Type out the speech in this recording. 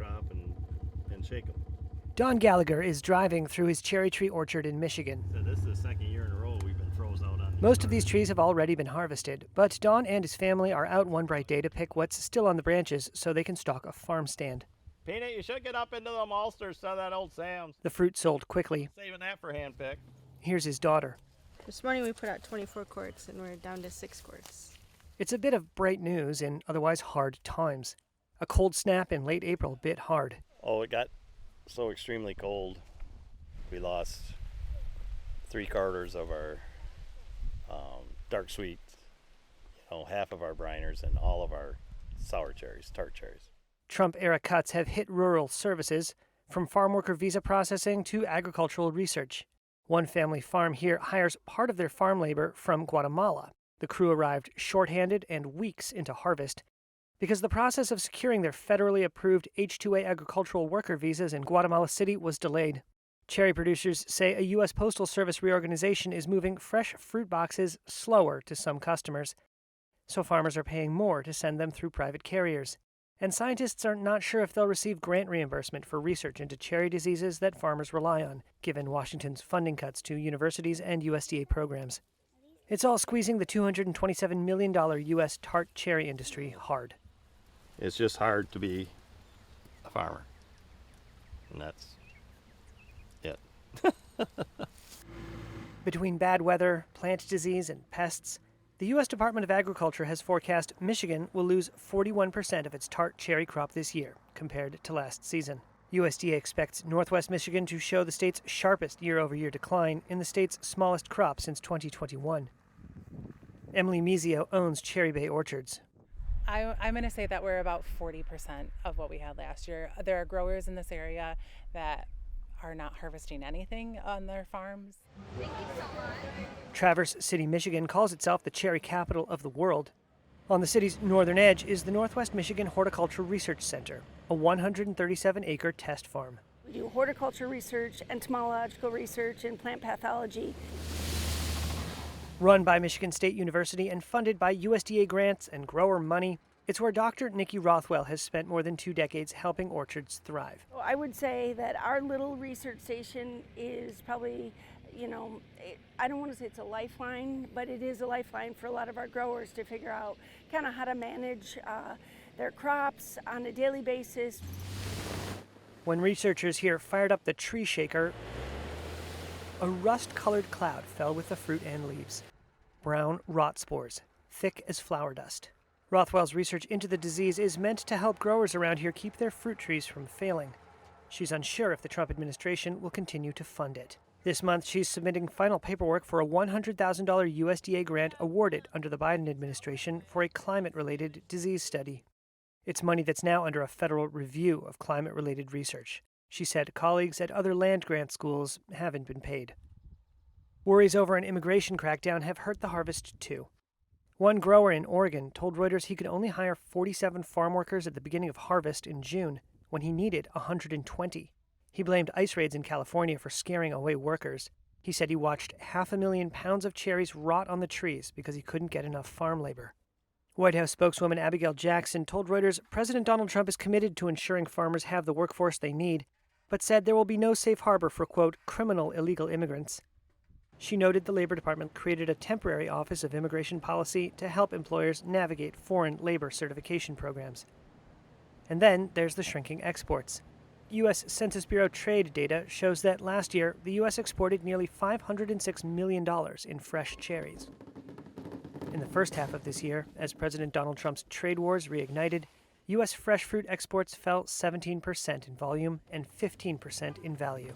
crop and shake them. Don Gallagher is driving through his cherry tree orchard in Michigan. So this is the second year in a row we've been froze out on these. Most of these trees have already been harvested, but Don and his family are out one bright day to pick what's still on the branches so they can stock a farm stand. Peanut, you should get up into them Ulsters, some of that old Sam's. The fruit sold quickly. Saving that for hand pick. Here's his daughter. This morning we put out 24 quarts and we're down to 6 quarts. It's a bit of bright news in otherwise hard times. A cold snap in late April bit hard. Oh, it got so extremely cold. We lost 3/4 of our dark sweets, half of our briners, and all of our sour cherries, tart cherries. Trump-era cuts have hit rural services, from farm worker visa processing to agricultural research. One family farm here hires part of their farm labor from Guatemala. The crew arrived shorthanded and weeks into harvest because the process of securing their federally approved H-2A agricultural worker visas in Guatemala City was delayed. Cherry producers say a U.S. Postal Service reorganization is moving fresh fruit boxes slower to some customers, so farmers are paying more to send them through private carriers. And scientists are not sure if they'll receive grant reimbursement for research into cherry diseases that farmers rely on, given Washington's funding cuts to universities and USDA programs. It's all squeezing the $227 million U.S. tart cherry industry hard. It's just hard to be a farmer, and that's it. Between bad weather, plant disease, and pests, the U.S. Department of Agriculture has forecast Michigan will lose 41% of its tart cherry crop this year, compared to last season. USDA expects Northwest Michigan to show the state's sharpest year-over-year decline in the state's smallest crop since 2021. Emily Mizio owns Cherry Bay Orchards. I'm going to say that we're about 40% of what we had last year. There are growers in this area that are not harvesting anything on their farms. Thank you so much. Traverse City, Michigan calls itself the cherry capital of the world. On the city's northern edge is the Northwest Michigan Horticultural Research Center, a 137-acre test farm. We do horticulture research, entomological research, and plant pathology. Run by Michigan State University and funded by USDA grants and grower money, it's where Dr. Nikki Rothwell has spent more than 2 decades helping orchards thrive. I would say that our little research station is probably, I don't want to say it's a lifeline, but it is a lifeline for a lot of our growers to figure out kind of how to manage their crops on a daily basis. When researchers here fired up the tree shaker, a rust-colored cloud fell with the fruit and leaves. Brown rot spores, thick as flour dust. Rothwell's research into the disease is meant to help growers around here keep their fruit trees from failing. She's unsure if the Trump administration will continue to fund it. This month, she's submitting final paperwork for a $100,000 USDA grant awarded under the Biden administration for a climate-related disease study. It's money that's now under a federal review of climate-related research. She said colleagues at other land-grant schools haven't been paid. Worries over an immigration crackdown have hurt the harvest, too. One grower in Oregon told Reuters he could only hire 47 farm workers at the beginning of harvest in June, when he needed 120. He blamed ice raids in California for scaring away workers. He said he watched 500,000 pounds of cherries rot on the trees because he couldn't get enough farm labor. White House spokeswoman Abigail Jackson told Reuters President Donald Trump is committed to ensuring farmers have the workforce they need, but said there will be no safe harbor for, quote, criminal illegal immigrants. She noted the Labor Department created a temporary Office of Immigration Policy to help employers navigate foreign labor certification programs. And then there's the shrinking exports. U.S. Census Bureau trade data shows that last year, the U.S. exported nearly $506 million in fresh cherries. In the first half of this year, as President Donald Trump's trade wars reignited, U.S. fresh fruit exports fell 17% in volume and 15% in value.